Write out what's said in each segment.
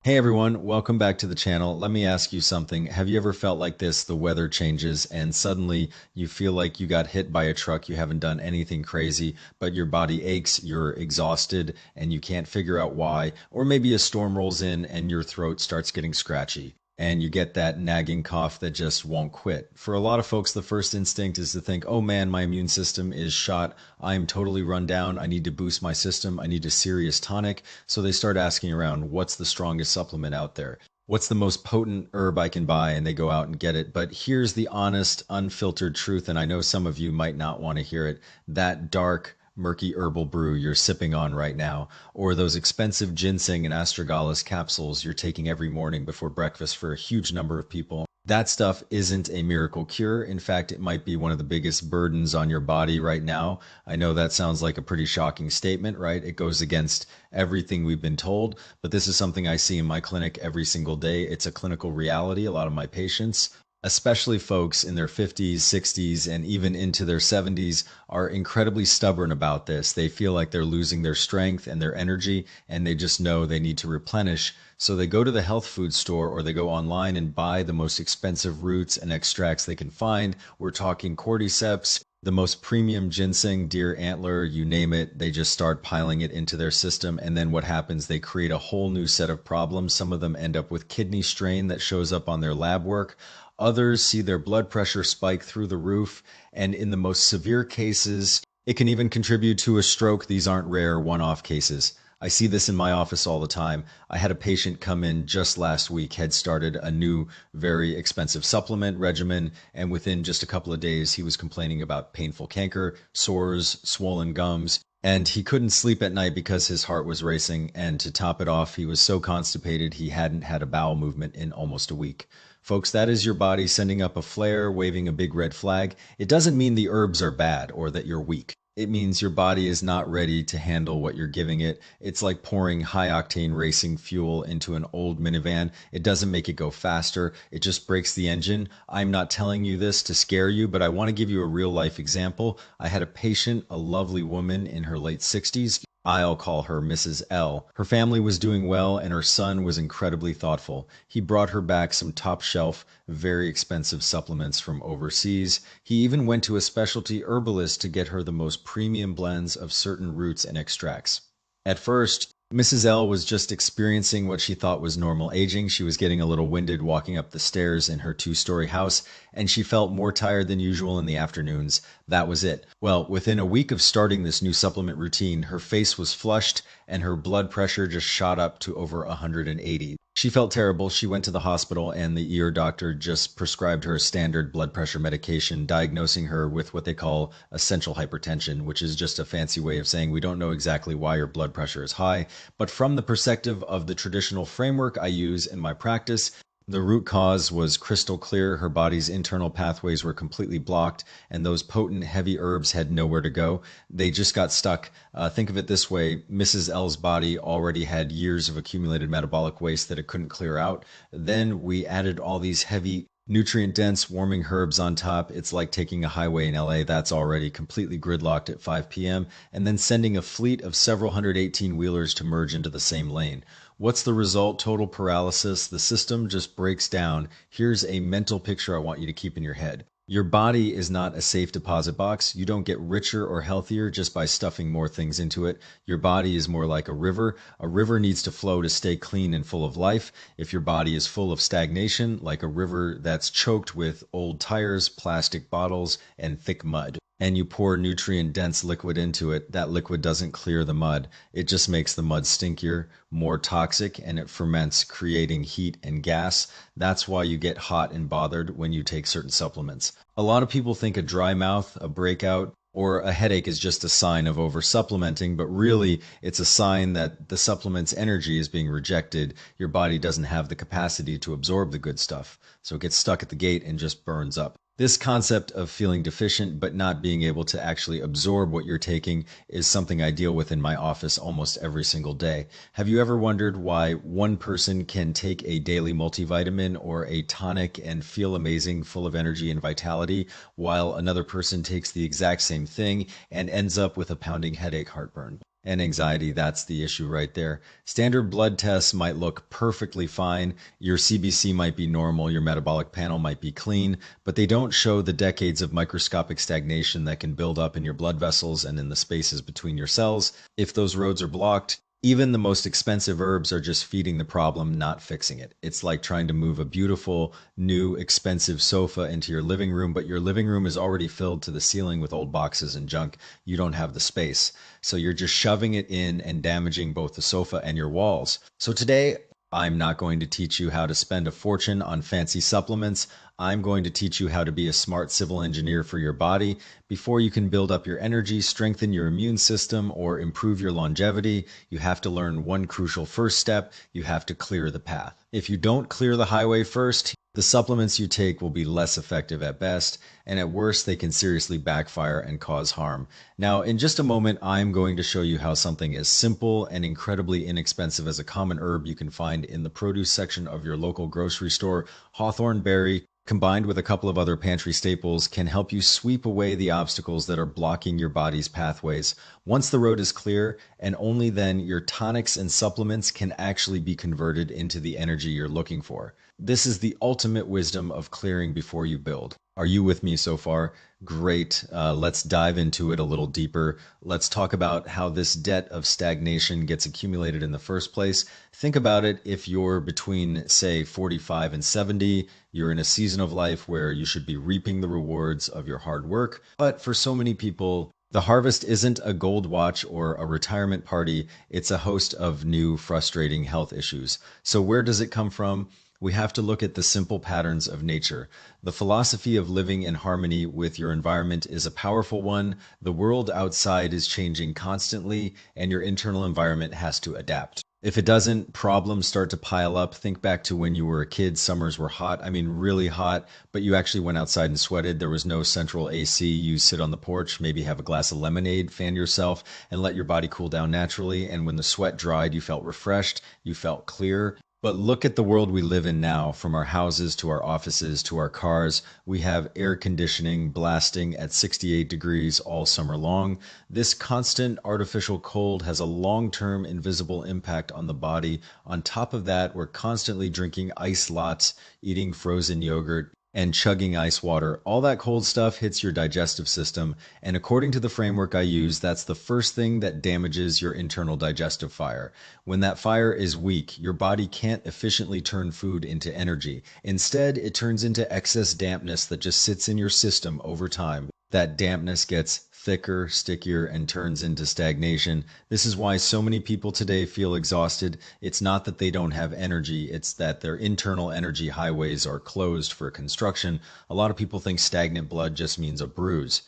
Hey everyone, welcome back to the channel. Let me ask you something. Have you ever felt like this? The weather changes and suddenly you feel like you got hit by a truck. You haven't done anything crazy, but your body aches, you're exhausted, and you can't figure out why. Or maybe a storm rolls in and your throat starts getting scratchy. And you get that nagging cough that just won't quit. For a lot of folks, the first instinct is to think, oh man, my immune system is shot. I'm totally run down. I need to boost my system. I need a serious tonic. So they start asking around, what's the strongest supplement out there? What's the most potent herb I can buy? And they go out and get it. But here's the honest, unfiltered truth. And I know some of you might not want to hear it. That dark, murky herbal brew you're sipping on right now, or those expensive ginseng and astragalus capsules you're taking every morning before breakfast for a huge number of people. That stuff isn't a miracle cure. In fact, it might be one of the biggest burdens on your body right now. I know that sounds like a pretty shocking statement, right? It goes against everything we've been told, but this is something I see in my clinic every single day. It's a clinical reality. A lot of my patients, especially folks in their 50s, 60s, and even into their 70s, are incredibly stubborn about this. They feel like they're losing their strength and their energy, and they just know they need to replenish. So they go to the health food store or they go online and buy the most expensive roots and extracts they can find. We're talking cordyceps, the most premium ginseng, deer antler, you name it. They just start piling it into their system. And then what happens? They create a whole new set of problems. Some of them end up with kidney strain that shows up on their lab work. Others see their blood pressure spike through the roof, and in the most severe cases, it can even contribute to a stroke. These aren't rare one-off cases. I see this in my office all the time. I had a patient come in just last week, had started a new, very expensive supplement regimen, and within just a couple of days, he was complaining about painful canker, sores, swollen gums, and he couldn't sleep at night because his heart was racing. And to top it off, he was so constipated he hadn't had a bowel movement in almost a week. Folks, that is your body sending up a flare, waving a big red flag. It doesn't mean the herbs are bad or that you're weak. It means your body is not ready to handle what you're giving it. It's like pouring high octane racing fuel into an old minivan. It doesn't make it go faster. It just breaks the engine. I'm not telling you this to scare you, but I want to give you a real life example. I had a patient, a lovely woman in her late 60s. I'll call her Mrs. L. Her family was doing well and her son was incredibly thoughtful. He brought her back some top shelf, very expensive supplements from overseas. He even went to a specialty herbalist to get her the most premium blends of certain roots and extracts. At first, Mrs. L was just experiencing what she thought was normal aging. She was getting a little winded walking up the stairs in her two-story house, and she felt more tired than usual in the afternoons. That was it. Well, within a week of starting this new supplement routine, her face was flushed and her blood pressure just shot up to over 180. She felt terrible. She went to the hospital and the ear doctor just prescribed her standard blood pressure medication, diagnosing her with what they call essential hypertension, which is just a fancy way of saying we don't know exactly why your blood pressure is high. But from the perspective of the traditional framework I use in my practice, the root cause was crystal clear. Her body's internal pathways were completely blocked, and those potent, heavy herbs had nowhere to go. They just got stuck. Think of it this way. Mrs. L's body already had years of accumulated metabolic waste that it couldn't clear out. Then we added all these heavy, nutrient-dense, warming herbs on top. It's like taking a highway in LA that's already completely gridlocked at 5 p.m. and then sending a fleet of several hundred 18-wheelers to merge into the same lane. What's the result? Total paralysis. The system just breaks down. Here's a mental picture I want you to keep in your head. Your body is not a safe deposit box. You don't get richer or healthier just by stuffing more things into it. Your body is more like a river. A river needs to flow to stay clean and full of life. If your body is full of stagnation, like a river that's choked with old tires, plastic bottles, and thick mud, and you pour nutrient-dense liquid into it, that liquid doesn't clear the mud. It just makes the mud stinkier, more toxic, and it ferments, creating heat and gas. That's why you get hot and bothered when you take certain supplements. A lot of people think a dry mouth, a breakout, or a headache is just a sign of over-supplementing, but really it's a sign that the supplement's energy is being rejected. Your body doesn't have the capacity to absorb the good stuff, so it gets stuck at the gate and just burns up. This concept of feeling deficient but not being able to actually absorb what you're taking is something I deal with in my office almost every single day. Have you ever wondered why one person can take a daily multivitamin or a tonic and feel amazing, full of energy and vitality, while another person takes the exact same thing and ends up with a pounding headache, heartburn? And anxiety, that's the issue right there. Standard blood tests might look perfectly fine. Your CBC might be normal, your metabolic panel might be clean, but they don't show the decades of microscopic stagnation that can build up in your blood vessels and in the spaces between your cells. If those roads are blocked, even the most expensive herbs are just feeding the problem, not fixing it. It's like trying to move a beautiful, new, expensive sofa into your living room, but your living room is already filled to the ceiling with old boxes and junk. You don't have the space. So you're just shoving it in and damaging both the sofa and your walls. So today, I'm not going to teach you how to spend a fortune on fancy supplements. I'm going to teach you how to be a smart civil engineer for your body. Before you can build up your energy, strengthen your immune system, or improve your longevity, you have to learn one crucial first step. You have to clear the path. If you don't clear the highway first, the supplements you take will be less effective at best, and at worst, they can seriously backfire and cause harm. Now, in just a moment, I'm going to show you how something as simple and incredibly inexpensive as a common herb you can find in the produce section of your local grocery store, Hawthorn Berry, combined with a couple of other pantry staples, can help you sweep away the obstacles that are blocking your body's pathways. Once the road is clear, and only then, your tonics and supplements can actually be converted into the energy you're looking for. This is the ultimate wisdom of clearing before you build. Are you with me so far? Great. Let's dive into it a little deeper. Let's talk about how this debt of stagnation gets accumulated in the first place. Think about it. If you're between, say, 45 and 70, you're in a season of life where you should be reaping the rewards of your hard work. But for so many people, the harvest isn't a gold watch or a retirement party. It's a host of new, frustrating health issues. So where does it come from? We have to look at the simple patterns of nature. The philosophy of living in harmony with your environment is a powerful one. The world outside is changing constantly, and your internal environment has to adapt. If it doesn't, problems start to pile up. Think back to when you were a kid. Summers were hot. I mean, really hot, but you actually went outside and sweated. There was no central AC. You sit on the porch, maybe have a glass of lemonade, fan yourself, and let your body cool down naturally. And when the sweat dried, you felt refreshed, you felt clear. But look at the world we live in now, from our houses to our offices to our cars. We have air conditioning blasting at 68 degrees all summer long. This constant artificial cold has a long-term invisible impact on the body. On top of that, we're constantly drinking ice lots, eating frozen yogurt, and chugging ice water. All that cold stuff hits your digestive system, and according to the framework I use, that's the first thing that damages your internal digestive fire. When that fire is weak, your body can't efficiently turn food into energy. Instead, it turns into excess dampness that just sits in your system over time. That dampness gets thicker, stickier, and turns into stagnation. This is why so many people today feel exhausted. It's not that they don't have energy, it's that their internal energy highways are closed for construction. A lot of people think stagnant blood just means a bruise.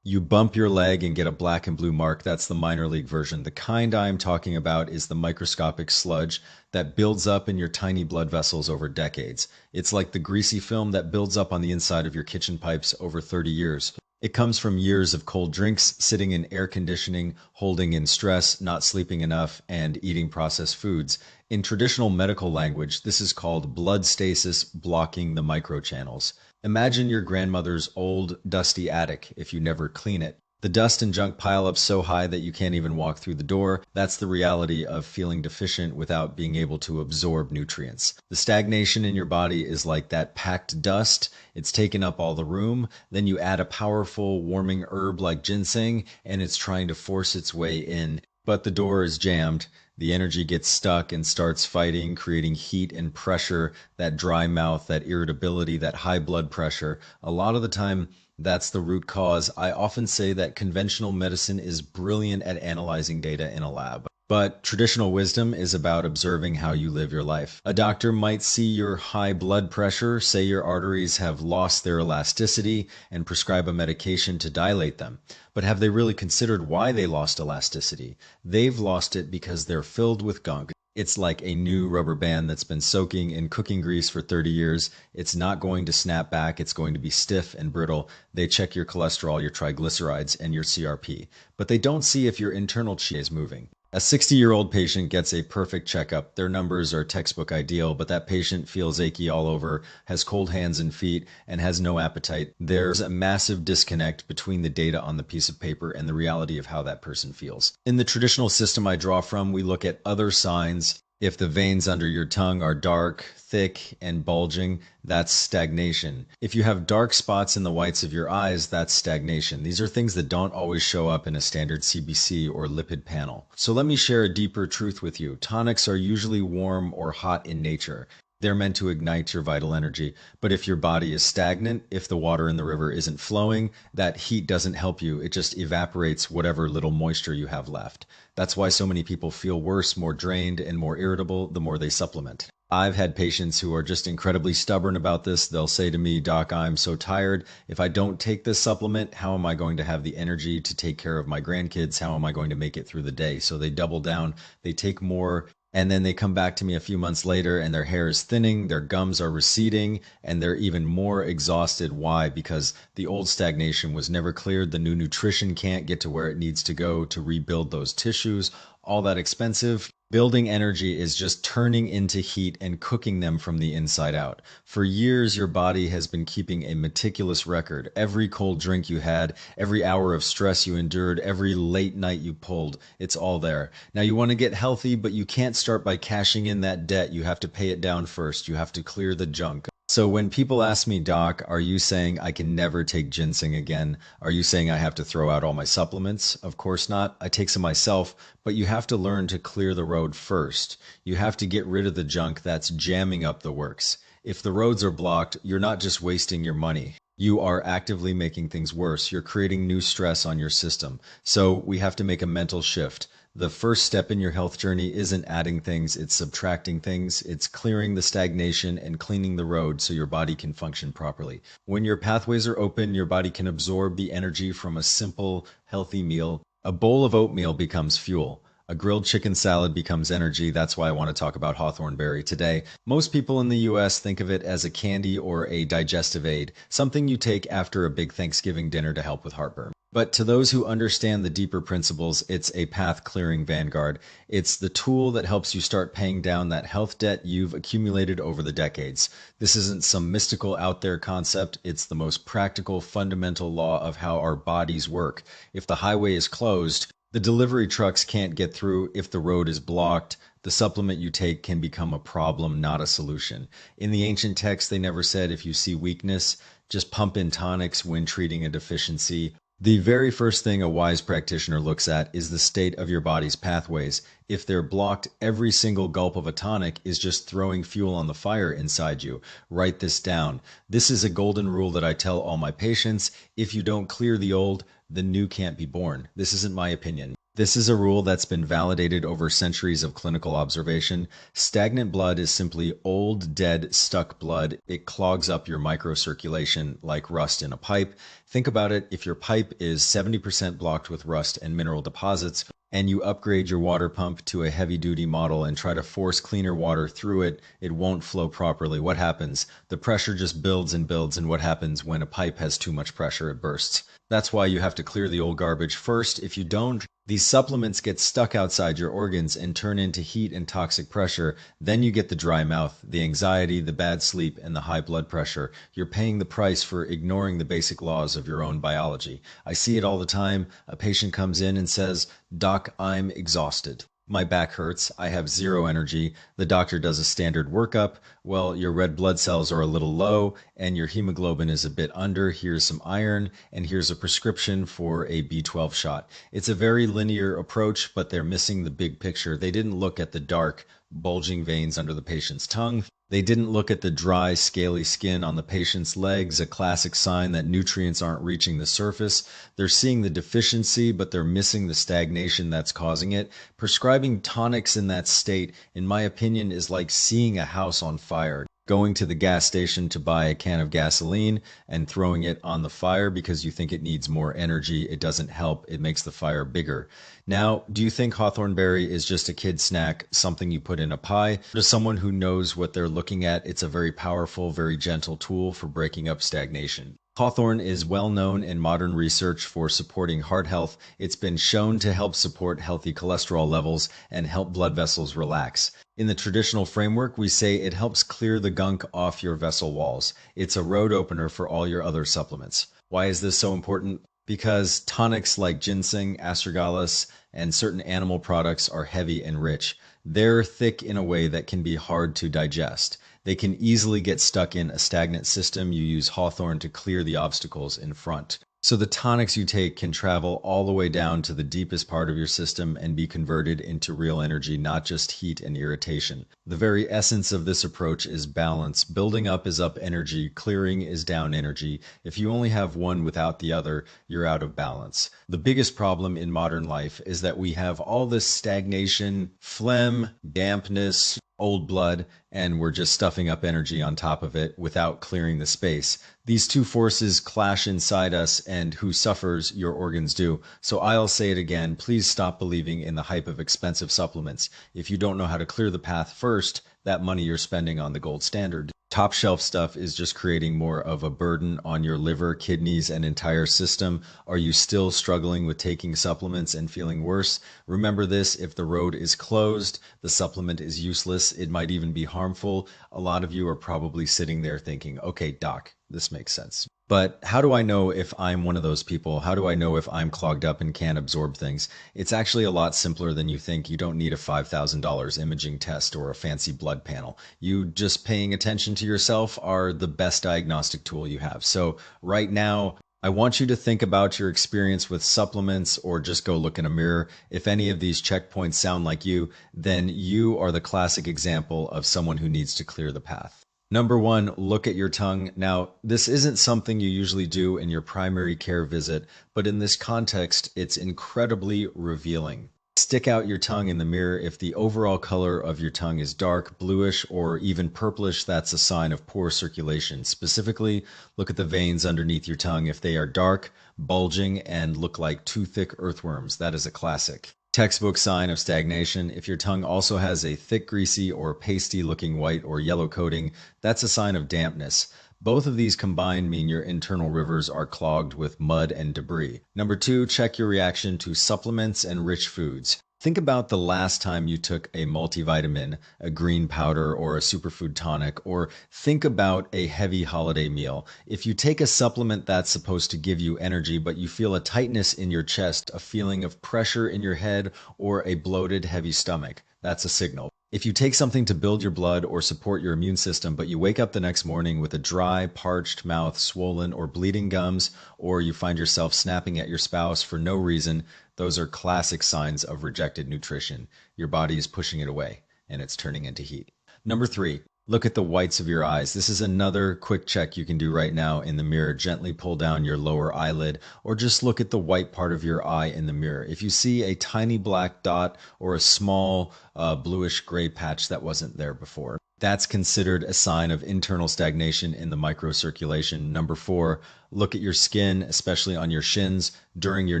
You bump your leg and get a black and blue mark. That's the minor league version. The kind I'm talking about is the microscopic sludge that builds up in your tiny blood vessels over decades. It's like the greasy film that builds up on the inside of your kitchen pipes over 30 years. It comes from years of cold drinks, sitting in air conditioning, holding in stress, not sleeping enough, and eating processed foods. In traditional medical language, this is called blood stasis blocking the microchannels. Imagine your grandmother's old, dusty attic if you never clean it. The dust and junk pile up so high that you can't even walk through the door. That's the reality of feeling deficient without being able to absorb nutrients. The stagnation in your body is like that packed dust. It's taken up all the room. Then you add a powerful warming herb like ginseng, and it's trying to force its way in. But the door is jammed. The energy gets stuck and starts fighting, creating heat and pressure, that dry mouth, that irritability, that high blood pressure. A lot of the time, that's the root cause. I often say that conventional medicine is brilliant at analyzing data in a lab. But traditional wisdom is about observing how you live your life. A doctor might see your high blood pressure, say your arteries have lost their elasticity, and prescribe a medication to dilate them. But have they really considered why they lost elasticity? They've lost it because they're filled with gunk. It's like a new rubber band that's been soaking in cooking grease for 30 years. It's not going to snap back. It's going to be stiff and brittle. They check your cholesterol, your triglycerides, and your CRP. But they don't see if your internal chi is moving. A 60-year-old patient gets a perfect checkup. Their numbers are textbook ideal, but that patient feels achy all over, has cold hands and feet, and has no appetite. There's a massive disconnect between the data on the piece of paper and the reality of how that person feels. In the traditional system I draw from, we look at other signs. If the veins under your tongue are dark, thick, and bulging, that's stagnation. If you have dark spots in the whites of your eyes, that's stagnation. These are things that don't always show up in a standard CBC or lipid panel. So let me share a deeper truth with you. Tonics are usually warm or hot in nature. They're meant to ignite your vital energy. But if your body is stagnant, if the water in the river isn't flowing, that heat doesn't help you. It just evaporates whatever little moisture you have left. That's why so many people feel worse, more drained, and more irritable the more they supplement. I've had patients who are just incredibly stubborn about this. They'll say to me, "Doc, I'm so tired. If I don't take this supplement, how am I going to have the energy to take care of my grandkids? How am I going to make it through the day?" So they double down, they take more, and then they come back to me a few months later and their hair is thinning, their gums are receding, and they're even more exhausted. Why? Because the old stagnation was never cleared. The new nutrition can't get to where it needs to go to rebuild those tissues. All that expensive. Building energy is just turning into heat and cooking them from the inside out. For years, your body has been keeping a meticulous record. Every cold drink you had, every hour of stress you endured, every late night you pulled, it's all there. Now you want to get healthy, but you can't start by cashing in that debt. You have to pay it down first. You have to clear the junk. So when people ask me, "Doc, are you saying I can never take ginseng again? Are you saying I have to throw out all my supplements?" Of course not. I take some myself, but you have to learn to clear the road first. You have to get rid of the junk that's jamming up the works. If the roads are blocked, you're not just wasting your money. You are actively making things worse. You're creating new stress on your system. So we have to make a mental shift. The first step in your health journey isn't adding things, it's subtracting things. It's clearing the stagnation and cleaning the road so your body can function properly. When your pathways are open, your body can absorb the energy from a simple, healthy meal. A bowl of oatmeal becomes fuel. A grilled chicken salad becomes energy. That's why I want to talk about Hawthorn Berry today. Most people in the US think of it as a candy or a digestive aid, something you take after a big Thanksgiving dinner to help with heartburn. But to those who understand the deeper principles, it's a path-clearing vanguard. It's the tool that helps you start paying down that health debt you've accumulated over the decades. This isn't some mystical out there concept. It's the most practical, fundamental law of how our bodies work. If the highway is closed, the delivery trucks can't get through. If the road is blocked, the supplement you take can become a problem, not a solution. In the ancient texts, they never said if you see weakness, just pump in tonics when treating a deficiency. The very first thing a wise practitioner looks at is the state of your body's pathways. If they're blocked, every single gulp of a tonic is just throwing fuel on the fire inside you. Write this down. This is a golden rule that I tell all my patients. If you don't clear the old, the new can't be born. This isn't my opinion. This is a rule that's been validated over centuries of clinical observation. Stagnant blood is simply old, dead, stuck blood. It clogs up your microcirculation like rust in a pipe. Think about it. If your pipe is 70% blocked with rust and mineral deposits, and you upgrade your water pump to a heavy-duty model and try to force cleaner water through it, it won't flow properly. What happens? The pressure just builds and builds, and what happens when a pipe has too much pressure? It bursts. That's why you have to clear the old garbage first. If you don't, these supplements get stuck outside your organs and turn into heat and toxic pressure. Then you get the dry mouth, the anxiety, the bad sleep, and the high blood pressure. You're paying the price for ignoring the basic laws of your own biology. I see it all the time. A patient comes in and says, "Doc, I'm exhausted. My back hurts. I have zero energy." The doctor does a standard workup. "Well, your red blood cells are a little low and your hemoglobin is a bit under. Here's some iron and here's a prescription for a B12 shot." It's a very linear approach, but they're missing the big picture. They didn't look at the dark, bulging veins under the patient's tongue. They didn't look at the dry, scaly skin on the patient's legs, a classic sign that nutrients aren't reaching the surface. They're seeing the deficiency, but they're missing the stagnation that's causing it. Prescribing tonics in that state, in my opinion, is like seeing a house on fire. Going to the gas station to buy a can of gasoline and throwing it on the fire because you think it needs more energy. It doesn't help. It makes the fire bigger. Now, do you think Hawthorn Berry is just a kid snack, something you put in a pie? To someone who knows what they're looking at, it's a very powerful, very gentle tool for breaking up stagnation. Hawthorn is well known in modern research for supporting heart health. It's been shown to help support healthy cholesterol levels and help blood vessels relax. In the traditional framework, we say it helps clear the gunk off your vessel walls. It's a road opener for all your other supplements. Why is this so important? Because tonics like ginseng, astragalus, and certain animal products are heavy and rich. They're thick in a way that can be hard to digest. They can easily get stuck in a stagnant system. You use Hawthorn to clear the obstacles in front. So the tonics you take can travel all the way down to the deepest part of your system and be converted into real energy, not just heat and irritation. The very essence of this approach is balance. Building up is up energy, clearing is down energy. If you only have one without the other, you're out of balance. The biggest problem in modern life is that we have all this stagnation, phlegm, dampness, old blood, and we're just stuffing up energy on top of it without clearing the space. These two forces clash inside us, and who suffers? Your organs do. So I'll say it again, please stop believing in the hype of expensive supplements. If you don't know how to clear the path first, that money you're spending on the gold standard top shelf stuff is just creating more of a burden on your liver, kidneys, and entire system. Are you still struggling with taking supplements and feeling worse? Remember this, if the road is closed, the supplement is useless. It might even be harmful. A lot of you are probably sitting there thinking, okay, doc, this makes sense. But how do I know if I'm one of those people? How do I know if I'm clogged up and can't absorb things? It's actually a lot simpler than you think. You don't need a $5,000 imaging test or a fancy blood panel. You just paying attention to yourself are the best diagnostic tool you have. So right now, I want you to think about your experience with supplements or just go look in a mirror. If any of these checkpoints sound like you, then you are the classic example of someone who needs to clear the path. Number one, look at your tongue. Now, this isn't something you usually do in your primary care visit, but in this context, it's incredibly revealing. Stick out your tongue in the mirror. If the overall color of your tongue is dark, bluish, or even purplish, that's a sign of poor circulation. Specifically, look at the veins underneath your tongue. If they are dark, bulging, and look like too thick earthworms, that is a classic. Textbook sign of stagnation. If your tongue also has a thick, greasy, or pasty looking white or yellow coating, that's a sign of dampness. Both of these combined mean your internal rivers are clogged with mud and debris. Number two, check your reaction to supplements and rich foods. Think about the last time you took a multivitamin, a green powder, or a superfood tonic, or think about a heavy holiday meal. If you take a supplement that's supposed to give you energy, but you feel a tightness in your chest, a feeling of pressure in your head, or a bloated, heavy stomach, that's a signal. If you take something to build your blood or support your immune system, but you wake up the next morning with a dry, parched mouth, swollen, or bleeding gums, or you find yourself snapping at your spouse for no reason, those are classic signs of rejected nutrition. Your body is pushing it away, and it's turning into heat. Number three, look at the whites of your eyes. This is another quick check you can do right now in the mirror. Gently pull down your lower eyelid or just look at the white part of your eye in the mirror. If you see a tiny black dot or a small bluish gray patch that wasn't there before, that's considered a sign of internal stagnation in the microcirculation. Number four, look at your skin, especially on your shins. During your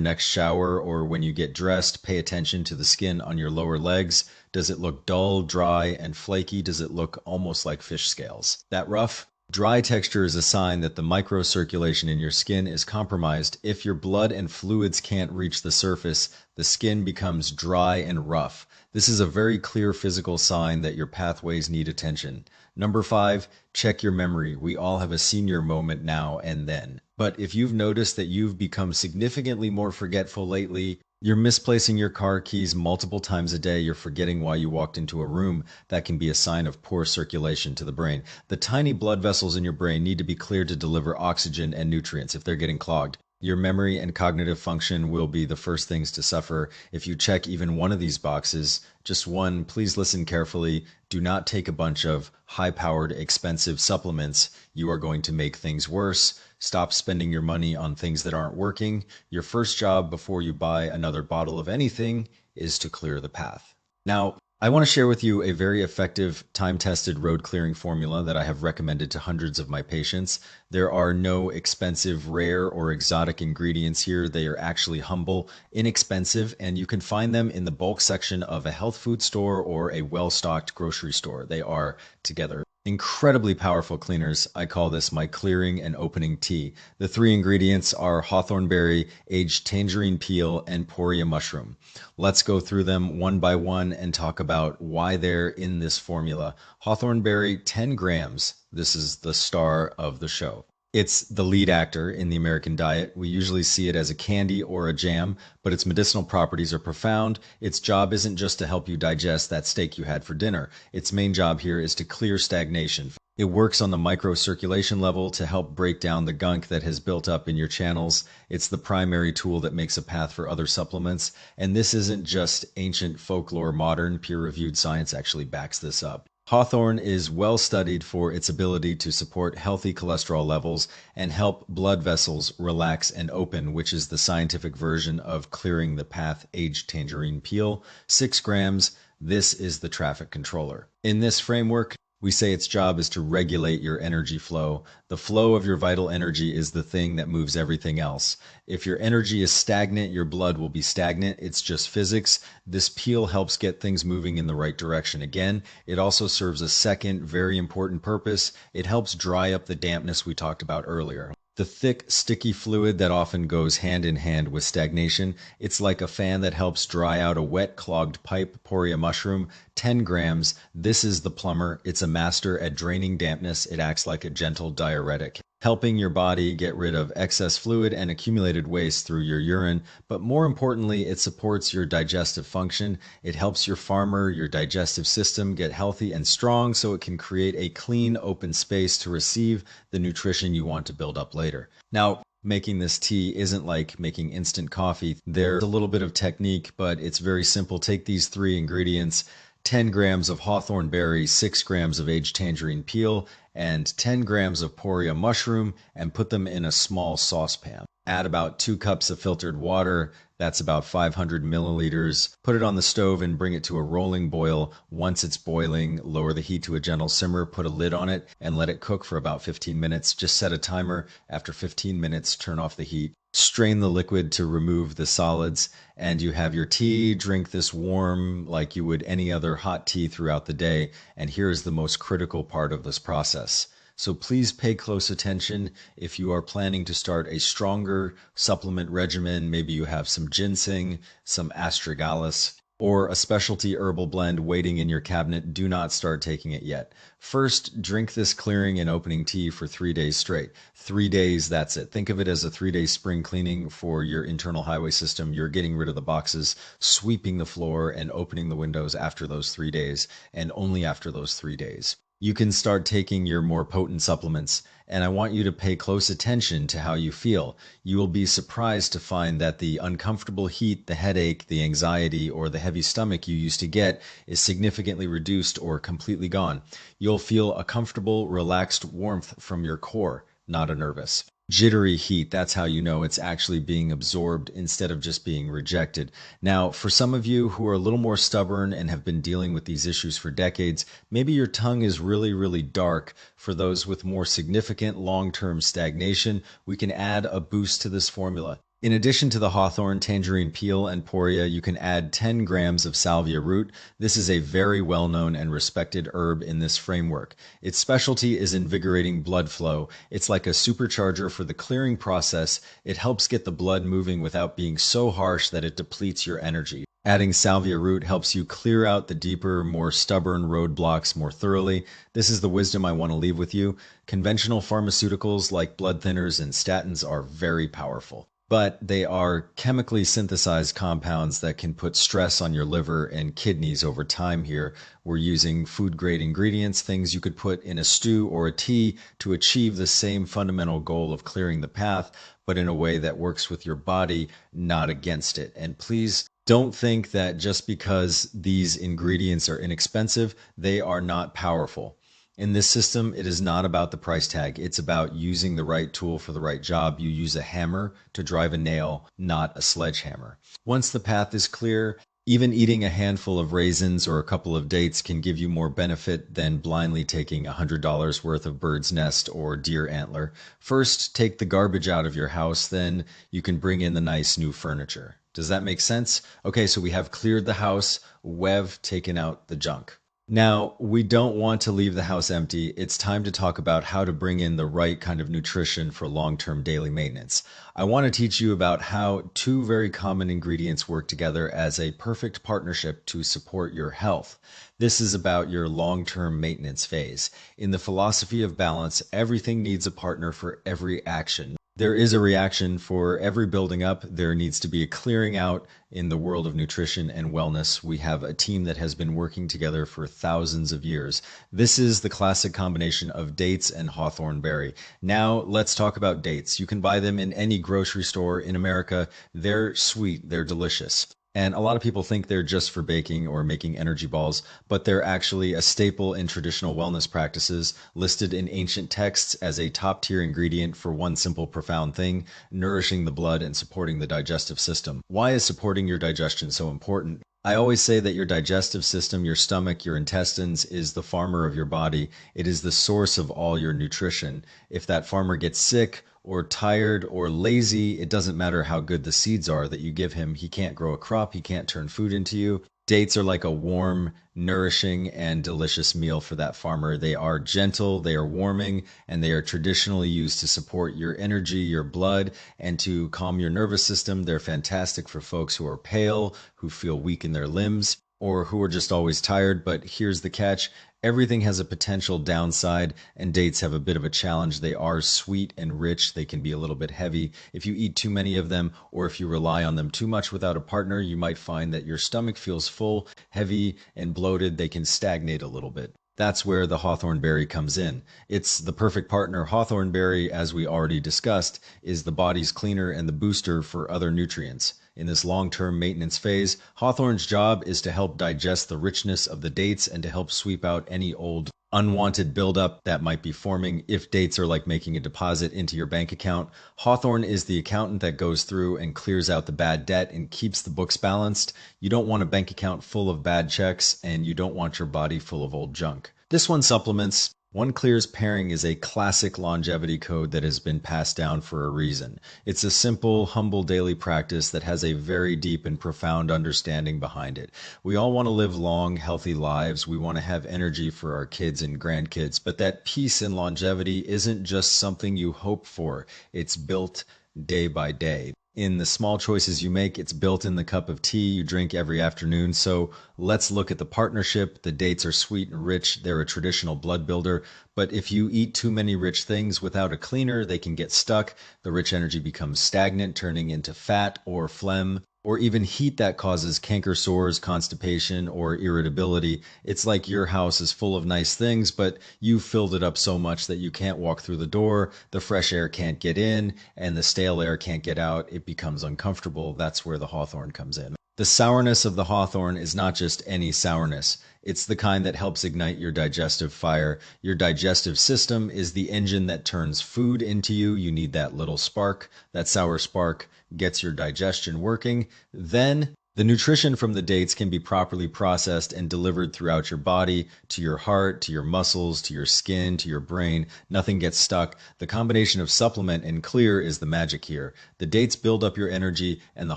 next shower or when you get dressed, pay attention to the skin on your lower legs. Does it look dull, dry, and flaky? Does it look almost like fish scales? That rough? Dry texture is a sign that the microcirculation in your skin is compromised. If your blood and fluids can't reach the surface, the skin becomes dry and rough. This is a very clear physical sign that your pathways need attention. Number five, check your memory. We all have a senior moment now and then. But if you've noticed that you've become significantly more forgetful lately, you're misplacing your car keys multiple times a day, you're forgetting why you walked into a room, that can be a sign of poor circulation to the brain. The tiny blood vessels in your brain need to be cleared to deliver oxygen and nutrients. If they're getting clogged, your memory and cognitive function will be the first things to suffer. If you check even one of these boxes, just one, please listen carefully. Do not take a bunch of high-powered, expensive supplements. You are going to make things worse. Stop spending your money on things that aren't working. Your first job before you buy another bottle of anything is to clear the path. Now, I want to share with you a very effective, time-tested road clearing formula that I have recommended to hundreds of my patients. There are no expensive, rare, or exotic ingredients here. They are actually humble, inexpensive, and you can find them in the bulk section of a health food store or a well-stocked grocery store. They are together. Incredibly powerful cleaners. I call this my clearing and opening tea. The three ingredients are hawthorn berry, aged tangerine peel, and poria mushroom. Let's go through them one by one and talk about why they're in this formula. Hawthorn berry, 10 grams. This is the star of the show. It's the lead actor in the American diet. We usually see it as a candy or a jam, but its medicinal properties are profound. Its job isn't just to help you digest that steak you had for dinner. Its main job here is to clear stagnation. It works on the microcirculation level to help break down the gunk that has built up in your channels. It's the primary tool that makes a path for other supplements. And this isn't just ancient folklore, modern peer-reviewed science actually backs this up. Hawthorn is well studied for its ability to support healthy cholesterol levels and help blood vessels relax and open, which is the scientific version of clearing the path. Aged tangerine peel, 6 grams. This is the traffic controller. In this framework, we say its job is to regulate your energy flow. The flow of your vital energy is the thing that moves everything else. If your energy is stagnant, your blood will be stagnant. It's just physics. This peel helps get things moving in the right direction. Again, it also serves a second very important purpose. It helps dry up the dampness we talked about earlier. The thick, sticky fluid that often goes hand in hand with stagnation. It's like a fan that helps dry out a wet, clogged pipe. Poria mushroom, 10 grams. This is the plumber. It's a master at draining dampness. It acts like a gentle diuretic, helping your body get rid of excess fluid and accumulated waste through your urine. But more importantly, it supports your digestive function. It helps your digestive system get healthy and strong so it can create a clean, open space to receive the nutrition you want to build up later. Now, making this tea isn't like making instant coffee. There's a little bit of technique, but it's very simple. Take these three ingredients, 10 grams of hawthorn berry, 6 grams of aged tangerine peel, and 10 grams of poria mushroom, and put them in a small saucepan. Add about 2 cups of filtered water. That's about 500 milliliters. Put it on the stove and bring it to a rolling boil. Once it's boiling, lower the heat to a gentle simmer, put a lid on it, and let it cook for about 15 minutes. Just set a timer. After 15 minutes, turn off the heat. Strain the liquid to remove the solids, and you have your tea. Drink this warm like you would any other hot tea throughout the day. And here is the most critical part of this process. So please pay close attention if you are planning to start a stronger supplement regimen. Maybe you have some ginseng, some astragalus, or a specialty herbal blend waiting in your cabinet. Do not start taking it yet. First, drink this clearing and opening tea for 3 days straight. 3 days, that's it. Think of it as a 3-day spring cleaning for your internal highway system. You're getting rid of the boxes, sweeping the floor, and opening the windows after those 3 days, and only after those 3 days. You can start taking your more potent supplements, and I want you to pay close attention to how you feel. You will be surprised to find that the uncomfortable heat, the headache, the anxiety, or the heavy stomach you used to get is significantly reduced or completely gone. You'll feel a comfortable, relaxed warmth from your core, not a nervous, jittery heat. That's how you know it's actually being absorbed instead of just being rejected. Now, for some of you who are a little more stubborn and have been dealing with these issues for decades, maybe your tongue is really, really dark. For those with more significant long-term stagnation, we can add a boost to this formula. In addition to the hawthorn, tangerine peel, and poria, you can add 10 grams of salvia root. This is a very well-known and respected herb in this framework. Its specialty is invigorating blood flow. It's like a supercharger for the clearing process. It helps get the blood moving without being so harsh that it depletes your energy. Adding salvia root helps you clear out the deeper, more stubborn roadblocks more thoroughly. This is the wisdom I want to leave with you. Conventional pharmaceuticals like blood thinners and statins are very powerful, but they are chemically synthesized compounds that can put stress on your liver and kidneys over time here. We're using food-grade ingredients, things you could put in a stew or a tea to achieve the same fundamental goal of clearing the path, but in a way that works with your body, not against it. And please don't think that just because these ingredients are inexpensive, they are not powerful. In this system, it is not about the price tag. It's about using the right tool for the right job. You use a hammer to drive a nail, not a sledgehammer. Once the path is clear, even eating a handful of raisins or a couple of dates can give you more benefit than blindly taking $100 worth of bird's nest or deer antler. First, take the garbage out of your house, then you can bring in the nice new furniture. Does that make sense? Okay, so we have cleared the house, we've taken out the junk. Now, we don't want to leave the house empty. It's time to talk about how to bring in the right kind of nutrition for long-term daily maintenance. I want to teach you about how two very common ingredients work together as a perfect partnership to support your health. This is about your long-term maintenance phase. In the philosophy of balance, everything needs a partner for every action. There is a reaction for every building up. There needs to be a clearing out in the world of nutrition and wellness. We have a team that has been working together for thousands of years. This is the classic combination of dates and Hawthorn Berry. Now let's talk about dates. You can buy them in any grocery store in America. They're sweet, they're delicious. And a lot of people think they're just for baking or making energy balls, but they're actually a staple in traditional wellness practices, listed in ancient texts as a top tier ingredient for one simple profound thing: nourishing the blood and supporting the digestive system. Why is supporting your digestion so important? I always say that your digestive system, your stomach, your intestines, is the farmer of your body. It is the source of all your nutrition. If that farmer gets sick or tired or lazy, it doesn't matter how good the seeds are that you give him. He can't grow a crop. He can't turn food into you. Dates are like a warm, nourishing, and delicious meal for that farmer. They are gentle, they are warming, and they are traditionally used to support your energy, your blood, and to calm your nervous system. They're fantastic for folks who are pale, who feel weak in their limbs, or who are just always tired. But here's the catch: everything has a potential downside, and dates have a bit of a challenge. They are sweet and rich. They can be a little bit heavy. If you eat too many of them, or if you rely on them too much without a partner, you might find that your stomach feels full, heavy, and bloated. They can stagnate a little bit. That's where the Hawthorn berry comes in. It's the perfect partner. Hawthorn berry, as we already discussed, is the body's cleaner and the booster for other nutrients. In this long-term maintenance phase, Hawthorn's job is to help digest the richness of the dates and to help sweep out any old unwanted buildup that might be forming. If dates are like making a deposit into your bank account, Hawthorn is the accountant that goes through and clears out the bad debt and keeps the books balanced. You don't want a bank account full of bad checks, and you don't want your body full of old junk. This one supplements. One Clear's pairing is a classic longevity code that has been passed down for a reason. It's a simple, humble daily practice that has a very deep and profound understanding behind it. We all want to live long, healthy lives. We want to have energy for our kids and grandkids, but that peace and longevity isn't just something you hope for. It's built day by day. In the small choices you make, it's built in the cup of tea you drink every afternoon. So let's look at the partnership. The dates are sweet and rich. They're a traditional blood builder. But if you eat too many rich things without a cleaner, they can get stuck. The rich energy becomes stagnant, turning into fat or phlegm, or even heat that causes canker sores, constipation, or irritability. It's like your house is full of nice things, but you filled it up so much that you can't walk through the door, the fresh air can't get in, and the stale air can't get out. It becomes uncomfortable. That's where the hawthorn comes in. The sourness of the hawthorn is not just any sourness. It's the kind that helps ignite your digestive fire. Your digestive system is the engine that turns food into you. You need that little spark. That sour spark gets your digestion working. Then the nutrition from the dates can be properly processed and delivered throughout your body, to your heart, to your muscles, to your skin, to your brain. Nothing gets stuck. The combination of supplement and clear is the magic here. The dates build up your energy, and the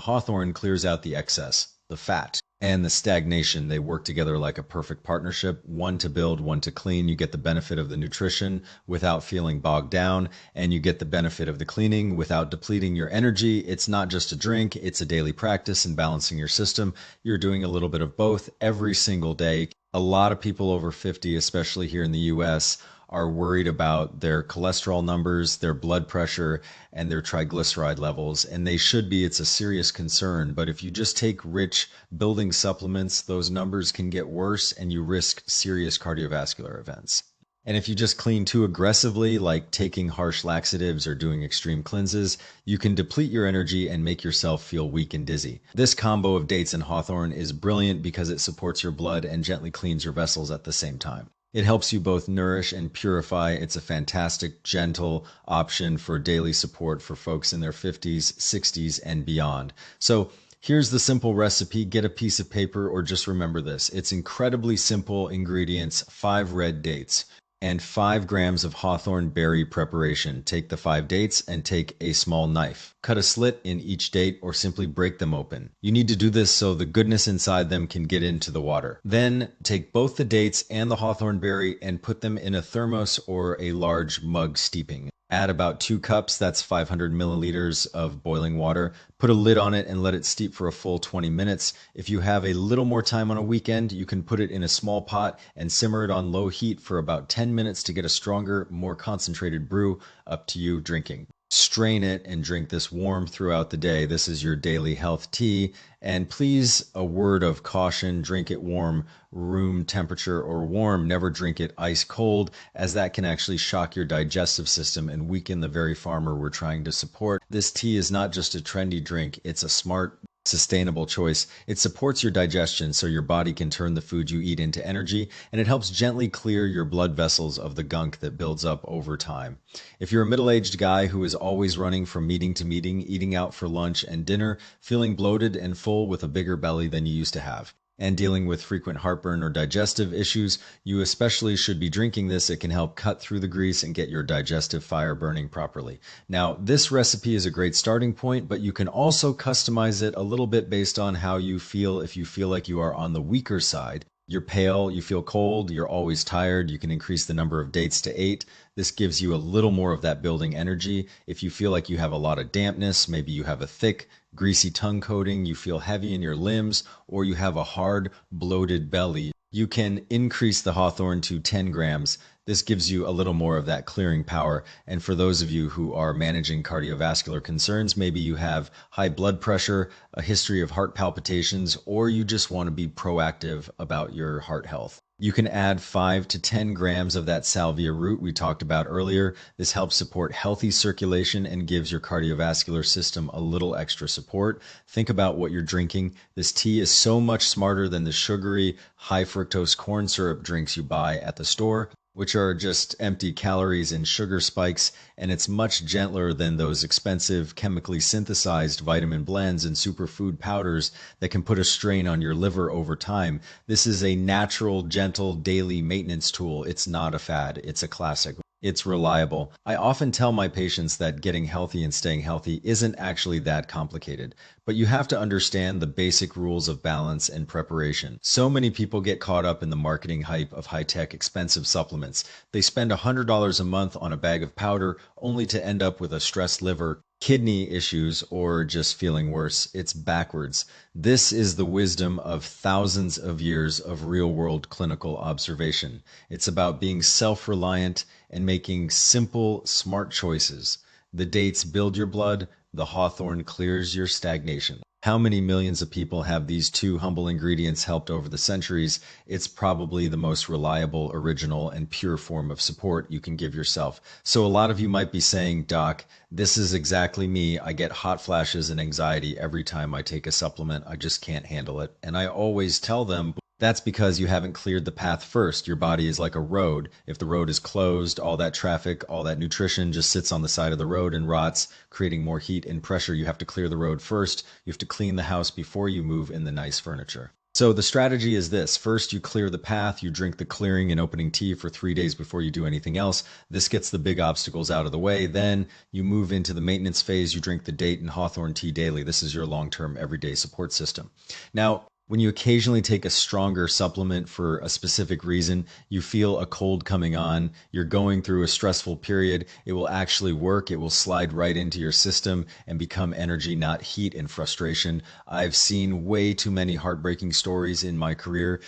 hawthorn clears out the excess, the fat, and the stagnation. They work together like a perfect partnership, one to build, one to clean. You get the benefit of the nutrition without feeling bogged down, and you get the benefit of the cleaning without depleting your energy. It's not just a drink, it's a daily practice in balancing your system. You're doing a little bit of both every single day. A lot of people over 50, especially here in the US, are worried about their cholesterol numbers, their blood pressure, and their triglyceride levels, and they should be. It's a serious concern. But if you just take rich building supplements, those numbers can get worse and you risk serious cardiovascular events. And if you just clean too aggressively, like taking harsh laxatives or doing extreme cleanses, you can deplete your energy and make yourself feel weak and dizzy. This combo of dates and hawthorn is brilliant because it supports your blood and gently cleans your vessels at the same time. It helps you both nourish and purify. It's a fantastic, gentle option for daily support for folks in their 50s, 60s, and beyond. So here's the simple recipe. Get a piece of paper or just remember this. It's incredibly simple ingredients: 5 red dates. and 5 grams of Hawthorn Berry preparation. Take the 5 dates and take a small knife. Cut a slit in each date or simply break them open. You need to do this so the goodness inside them can get into the water. Then take both the dates and the Hawthorn Berry and put them in a thermos or a large mug steeping. Add about 2 cups, that's 500 milliliters of boiling water. Put a lid on it and let it steep for a full 20 minutes. If you have a little more time on a weekend, you can put it in a small pot and simmer it on low heat for about 10 minutes to get a stronger, more concentrated brew. Up to you drinking. Strain it and drink this warm throughout the day. This is your daily health tea. And please, a word of caution, drink it warm, room temperature or warm. Never drink it ice cold, as that can actually shock your digestive system and weaken the very farmer we're trying to support. This tea is not just a trendy drink, it's a smart, sustainable choice. It supports your digestion so your body can turn the food you eat into energy, and it helps gently clear your blood vessels of the gunk that builds up over time. If you're a middle-aged guy who is always running from meeting to meeting, eating out for lunch and dinner, feeling bloated and full with a bigger belly than you used to have, and dealing with frequent heartburn or digestive issues, you especially should be drinking this. It can help cut through the grease and get your digestive fire burning properly. Now, this recipe is a great starting point, but you can also customize it a little bit based on how you feel. If you feel like you are on the weaker side, you're pale, you feel cold, you're always tired, you can increase the number of dates to 8. This gives you a little more of that building energy. If you feel like you have a lot of dampness, maybe you have a thick, greasy tongue coating, you feel heavy in your limbs, or you have a hard, bloated belly, you can increase the Hawthorn to 10 grams. This gives you a little more of that clearing power. And for those of you who are managing cardiovascular concerns, maybe you have high blood pressure, a history of heart palpitations, or you just want to be proactive about your heart health. You can add 5 to 10 grams of that salvia root we talked about earlier. This helps support healthy circulation and gives your cardiovascular system a little extra support. Think about what you're drinking. This tea is so much smarter than the sugary, high fructose corn syrup drinks you buy at the store, which are just empty calories and sugar spikes, and it's much gentler than those expensive chemically synthesized vitamin blends and superfood powders that can put a strain on your liver over time. This is a natural, gentle, daily maintenance tool. It's not a fad, it's a classic. It's reliable. I often tell my patients that getting healthy and staying healthy isn't actually that complicated, but you have to understand the basic rules of balance and preparation. So many people get caught up in the marketing hype of high-tech, expensive supplements. They spend $100 a month on a bag of powder only to end up with a stressed liver, kidney issues, or just feeling worse. It's backwards. This is the wisdom of thousands of years of real-world clinical observation. It's about being self-reliant and making simple, smart choices. The dates build your blood, the Hawthorn clears your stagnation. How many millions of people have these two humble ingredients helped over the centuries? It's probably the most reliable, original, and pure form of support you can give yourself. So a lot of you might be saying, Doc, this is exactly me. I get hot flashes and anxiety every time I take a supplement. I just can't handle it. And I always tell them, that's because you haven't cleared the path first. Your body is like a road. If the road is closed, all that traffic, all that nutrition just sits on the side of the road and rots, creating more heat and pressure. You have to clear the road first. You have to clean the house before you move in the nice furniture. So the strategy is this. First, you clear the path. You drink the clearing and opening tea for 3 days before you do anything else. This gets the big obstacles out of the way. Then you move into the maintenance phase. You drink the date and Hawthorn tea daily. This is your long-term everyday support system. Now, when you occasionally take a stronger supplement for a specific reason, you feel a cold coming on, you're going through a stressful period, it will actually work. It will slide right into your system and become energy, not heat and frustration. I've seen way too many heartbreaking stories in my career.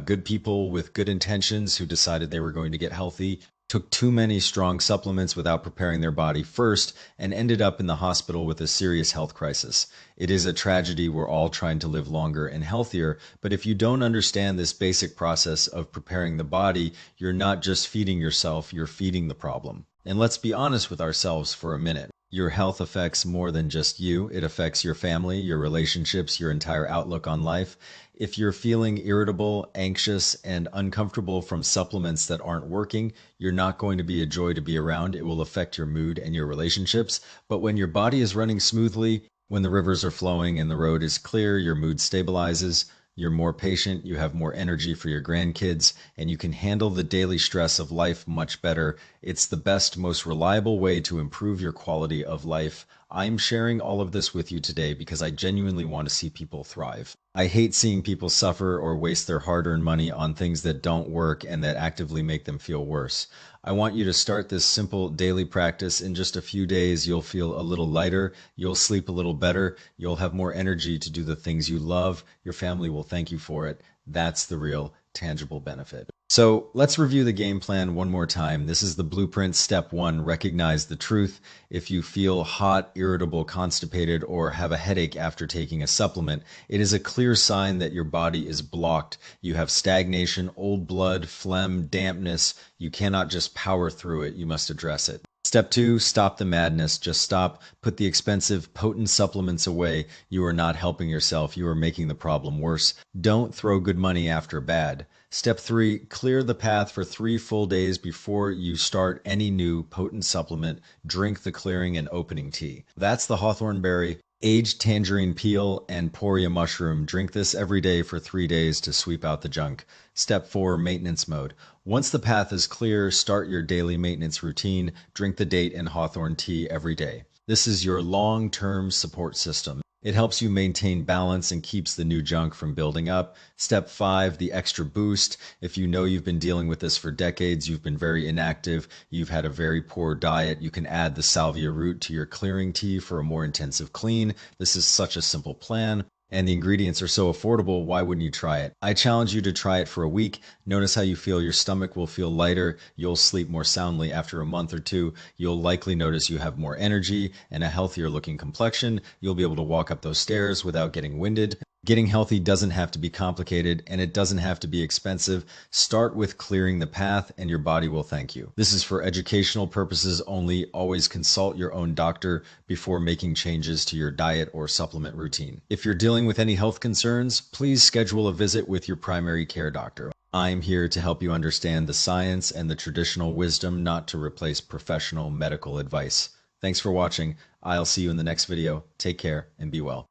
Good people with good intentions who decided they were going to get healthy took too many strong supplements without preparing their body first and ended up in the hospital with a serious health crisis. It is a tragedy. We're all trying to live longer and healthier, but if you don't understand this basic process of preparing the body, you're not just feeding yourself, you're feeding the problem. And let's be honest with ourselves for a minute. Your health affects more than just you. It affects your family, your relationships, your entire outlook on life. If you're feeling irritable, anxious, and uncomfortable from supplements that aren't working, you're not going to be a joy to be around. It will affect your mood and your relationships. But when your body is running smoothly, when the rivers are flowing and the road is clear, your mood stabilizes, you're more patient, you have more energy for your grandkids, and you can handle the daily stress of life much better. It's the best, most reliable way to improve your quality of life. I'm sharing all of this with you today because I genuinely want to see people thrive. I hate seeing people suffer or waste their hard-earned money on things that don't work and that actively make them feel worse. I want you to start this simple daily practice. In just a few days, you'll feel a little lighter, you'll sleep a little better, you'll have more energy to do the things you love, your family will thank you for it. That's the real tangible benefit. So let's review the game plan one more time. This is the blueprint. Step 1, recognize the truth. If you feel hot, irritable, constipated, or have a headache after taking a supplement, it is a clear sign that your body is blocked. You have stagnation, old blood, phlegm, dampness. You cannot just power through it. You must address it. Step 2, stop the madness. Just stop. Put the expensive, potent supplements away. You are not helping yourself. You are making the problem worse. Don't throw good money after bad. Step 3, clear the path for 3 full days before you start any new potent supplement. Drink the clearing and opening tea. That's the Hawthorn Berry, aged tangerine peel, and poria mushroom. Drink this every day for 3 days to sweep out the junk. Step 4, maintenance mode. Once the path is clear, start your daily maintenance routine. Drink the date and hawthorn tea every day. This is your long-term support system. It helps you maintain balance and keeps the new junk from building up. Step 5, the extra boost. If you know you've been dealing with this for decades, you've been very inactive, you've had a very poor diet, you can add the salvia root to your clearing tea for a more intensive clean. This is such a simple plan. And the ingredients are so affordable, why wouldn't you try it? I challenge you to try it for a week. Notice how you feel. Your stomach will feel lighter. You'll sleep more soundly after a month or two. You'll likely notice you have more energy and a healthier looking complexion. You'll be able to walk up those stairs without getting winded. Getting healthy doesn't have to be complicated, and it doesn't have to be expensive. Start with clearing the path and your body will thank you. This is for educational purposes only. Always consult your own doctor before making changes to your diet or supplement routine. If you're dealing with any health concerns, please schedule a visit with your primary care doctor. I'm here to help you understand the science and the traditional wisdom, not to replace professional medical advice. Thanks for watching. I'll see you in the next video. Take care and be well.